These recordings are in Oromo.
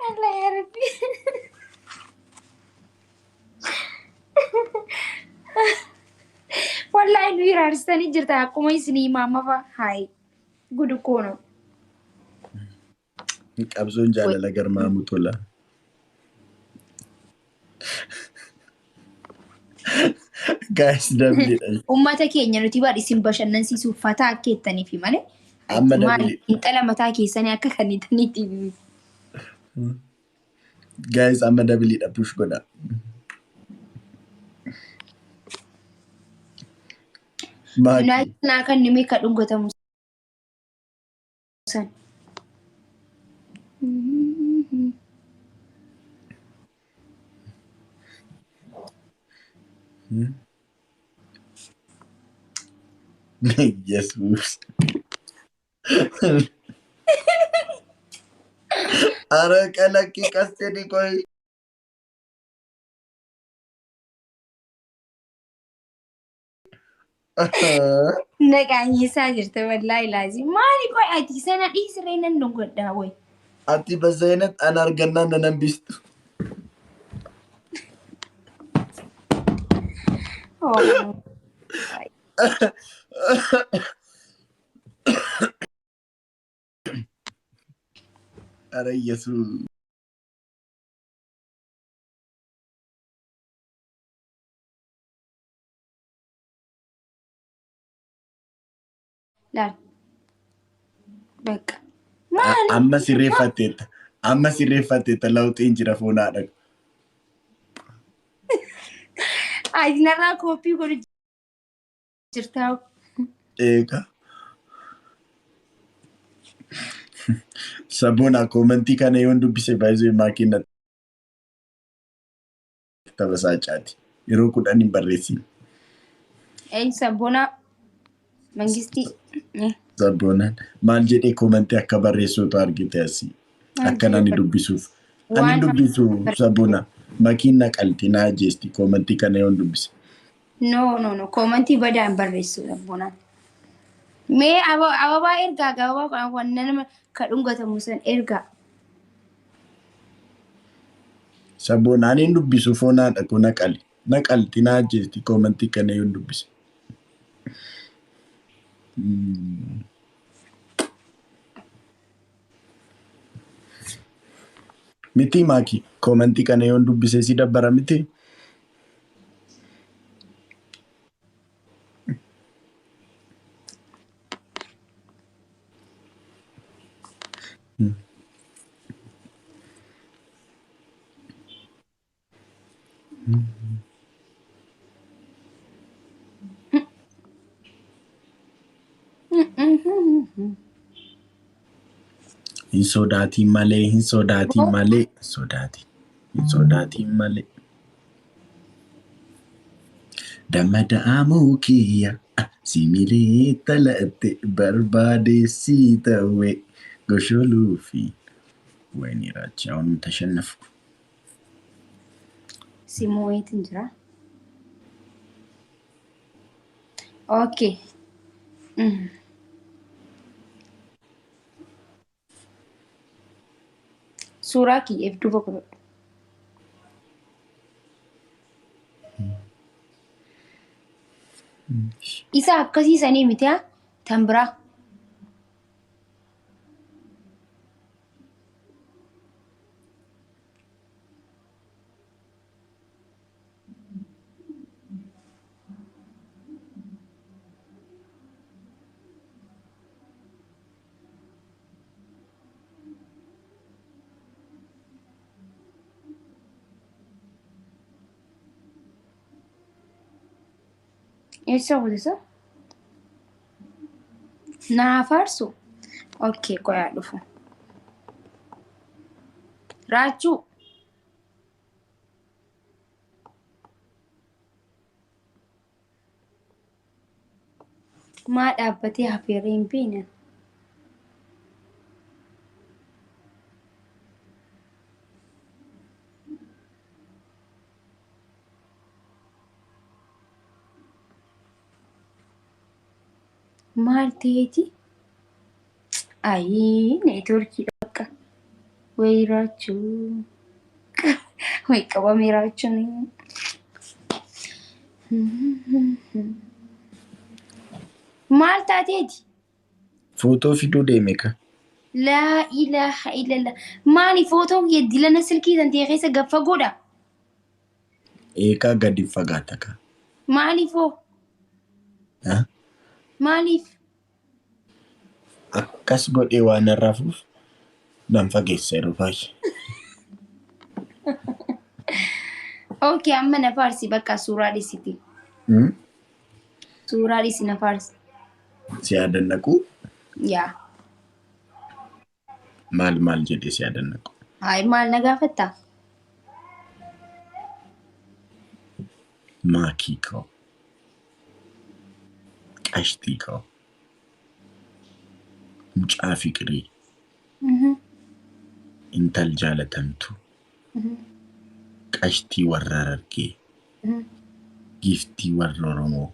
Allah ya Rabbi. Wallahi nu iraaristanii jirta akkuma isinii maama fa hai gudu kono. Qabsoon jaalala garmaamu tola. Guys, dabli. Ummata keenya nuti baadhi isin bashannansiisuuf fataa akkeettaniif malee. Amma dabli. Intala mataa keessanii akka kannitaniiti. Guys, amma dabli da push goda. United na kan nimi ka dhungatamu san. Jesus. Ara kalaki kaste di koi. Naganyisa jirta wallahi lazim. Maali koi ati sana dhisireenan dhungadhaa way. Ati bazainat anarganna nanambistu. Oh. Ara Yesus. Laal. Bakka. Amma sirreeffatteetta lawxiin jira foonaadha. Ati narraa koppii godhu jirtaa. Eega. Sabona komentii kana yoon dubbise baay'ee maakiidhan tabasaa caati. Yeroo 10 hin barreessin. Sabona mangistii. Sabonaan maal jedhee komentii akka barreessuutu argite asii. Akka nani dubbisuuf. Ani dubbisu sabona makiina qalxinaa jeesti komentii kana yoon dubbise. No. Komentii badaan barreessu sabonaan. Mee ababaa ergaa gababaa wannan ka dhungatamu san ergaa. Sabonaan hin dubbisu foonaadha kun naqali. Naqalxinaa jeesti komentii kana yoon dubbise. Miti maaki komentii kana yoon dubbise si dabbara miti. Hin sodaatiin malee. Dammadaamuu kiyya similee tala'atte barbaadeessii ta'e gosholuu fi wayni Raachuun tashannafu. Simooyitiin jira. Okay. Suuraa kiyyeef duuba godhadhu. Isa akkasiisanii miti haa tan biraa. Eessa godhisa? Naafarsu. Okay, qoyaa dhufu. Raachuu. Maa dhaabbatee hafeeree hin beekne. Maal ta'eeti? Ayii neetwoorkii dhaqqa. Way Raachuun. Way qabamee Raachuun. Maal taateeti? Footoo fiduu deeme ka. Laa ilaaha illallah. Maali footoo kee dilana silkii tan ta'e keessa gaffa godha? Eekaa gadi fagaata ka. Maaliifoo? Ha? Maaliif? Akkas godhee waan irraafuuf nan fageessa yeroo baay'ee. Okay, amma na faarsi bakka suuraa dhiisiti. Suuraa dhiisi na faarsi. Si yaadannaqu? Yaa. Maal jedhee si yaadannaqu? Hayi maal na gaafattaa? Maakii koo. Qashtii koo. Mucaa fiqirii. Intal jaalatamtu. Qashtii warra Harargee. Giftii warra Oromoo.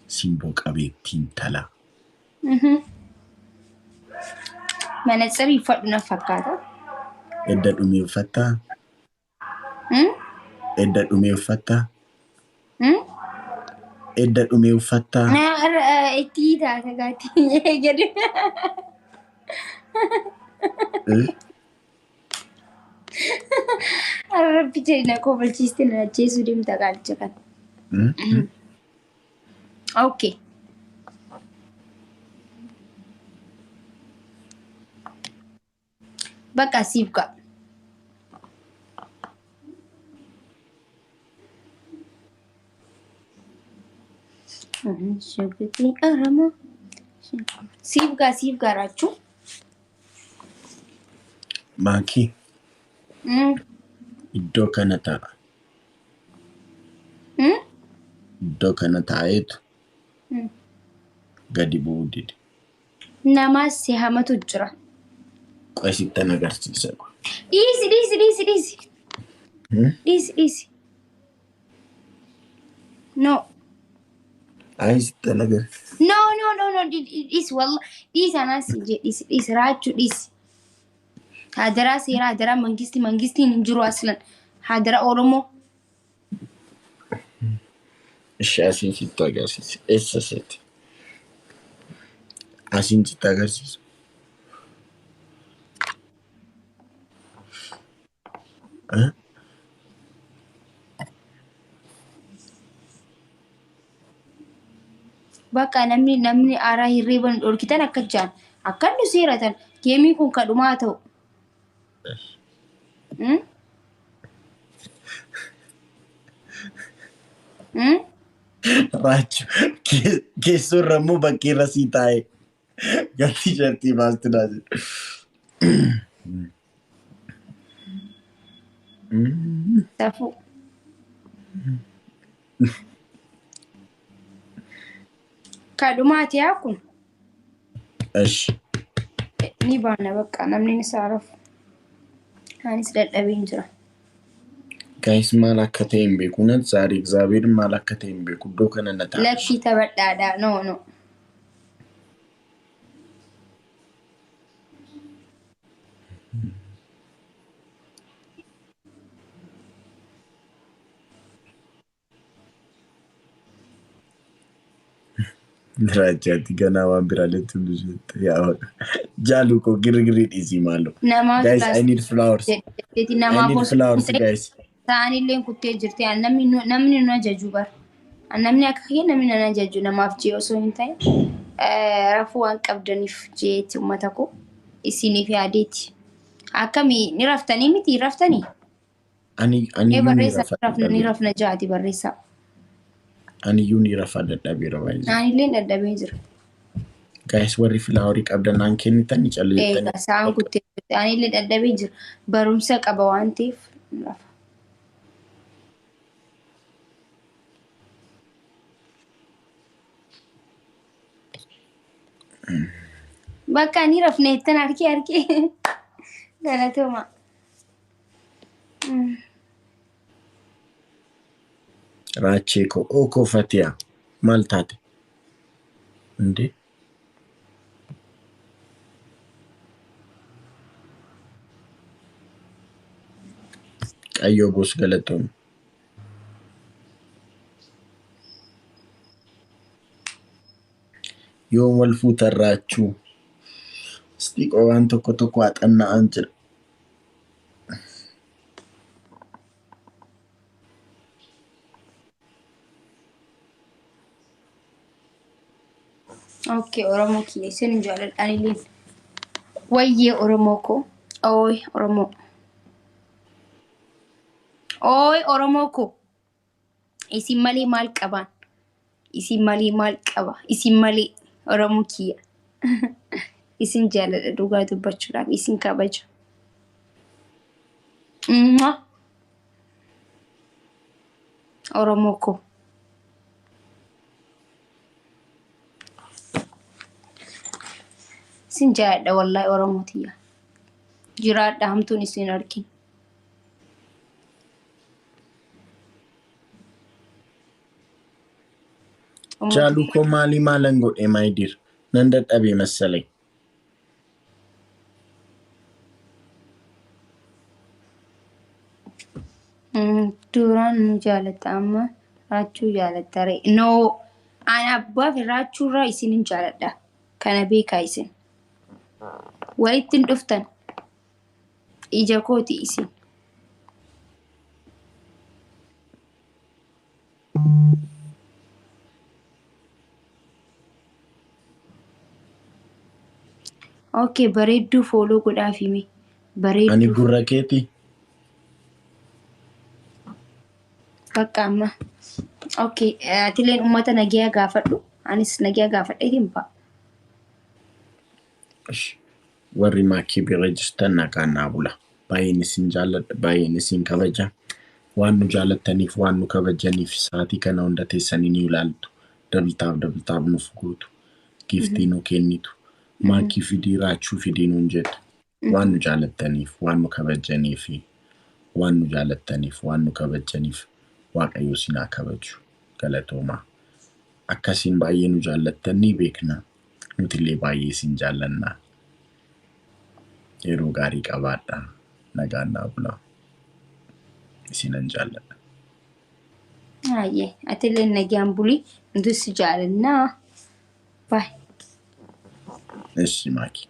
Simboo qabeettiin talaa. Manatsirii uffadhu na fakkaata. Edda dhumee uffattaa? Edda dhumee uffattaa? Edda dhumee uffattaa? Itti taata gaatti jedhu. Rabbi jedhina kobalchiiste na ajjeesuu deemta gaalcha kan. Okay. Bakka siif ga'a. Shaggatti Oromoo. Siif ga'a Raachuun. Maakii. Iddoo kana ta'a. Iddoo kana taa'eetu gadi bu'uu dide. Namaas si hamatu jira. Qo'isittan agarsiisa. Dhiisi. Dhiisi. No. Ayisittan agarsiisa. No. Dhiisi wallah. Dhiisi anas dhiisi Raachuu dhiisi. Hadaraa seeraa hadaraa mangistiin hin jiru aslan. Hadara Oromoo. Ishee asiin sitti agarsiisa. Eessa seeti? Asiin sitti agarsiisa. Bakka namni aaraa hirriiban dhorkitan akka jaan akka nu seeratan geemii kun kadhumaa ta'u. Raachuu keessoorra immoo bakkeerra sii taa'e gatii shartii baastu naa jedhu. Safuu. Kadhumaati yaa kun. Ashi. Ni baana bakka namni isaa rafu. Anis dadhabeen jira. Guys maal akka ta'e hin beeku. Nan saarii Egzaabeer maal akka ta'e hin beeku. Iddoo kana na ta'a. Lakkii taphadhaadhaa. No. Raajati ganaa waan biraalletti hundisheetti yaa jaalu koo girgirii dhiisii maaloo. Guys, I need flowers. I need flowers, guys. Taanillee kuttee jirti. Namni nu ajaju bar. Namni akka kee namni na ajaju namaaf jee osoo hin ta'in rafuu waan qabdaniif jeeti uummata koo isiniif yaadeeti. Akkamii ni raftanii miti raftanii? Ani Ni rafna jaati barreessaa. Ani yuuni rafa dadhabeera baay'ee. Anillee dadhabee jira. Guys, warri filaaworii qabdan naan kennitan calleettanii. Egaa sa'aan kuttee jirti. Anillee dadhabee jira. Barumsa qaba waan ta'eef rafa. Bakka ni rafne ittiin harkee. Galatoomaa. Raachee koo ookoo fatiyaa maal taate? Inde? Waaqayyo boos galatoom. Yoom wal fuutan raachuu. Stiqoo waan tokko tokko haxanna'an jira. Okay, Oromoo kiyya isin jaaladhaan wayyee Oromoo ko. Ooy Oromoo. Ooy Oromoo ko. Isin malee maal qabaan? Isin malee maal qaba? Isin malee Oromoo kiyya. Isin jaaladha dhugaa dubbachuudhaaf isin kabaja. Oromoo ko. Isin jaaladha wallahi Oromoo tiyya. Jiraadha hamtuun isin argin. Jaaluu koo maalii maalan godhe maayidir? Nan dadhabee masalay. Duraan nu jaalatta amma raachuu jaalatta ree. No, ani abbaaf raachuu irraa isinin jaaladha. Kana beekaa isin. Walitti hin dhuftan. Ija kooti isin. Okay, bareedduu fooloo godhaaf hime. Ani Bareedduu. gurra keeti. Bakka amma. Okay, atileen uummata nagiyaa gaafadhu. Anis nagiyaa gaafadheetiin ba'a. Warri maakii bira jirtan nagaan naa bula. Baay'een isin jaaladha, baay'een isin kabaja. Waan nu jaalataniif, waan nu kabajaniif sa'aatii kana hunda teessanii ni ilaaltu. Dabaltaaf nuuf gootu. Giftii nu kennitu. Maakii fidii raachuu fidii nuun jedhu. Waan nu jaalataniif, waan nu kabajaniif, waan nu jaalataniif, waan nu kabajaniif Waaqayyo isin haa kabaju. Galatoomaa. Akkasiin baay'ee nu jaalatanii beekna. Nutillee baay'ee isin jaallanna. Yeroo gaarii qabaadha. Nagaan naa bula. Isinan jaalladha. Ayyee, atileen nagiyaan bulii. Nuti si jaalannaa. Bye. Eshi maakii.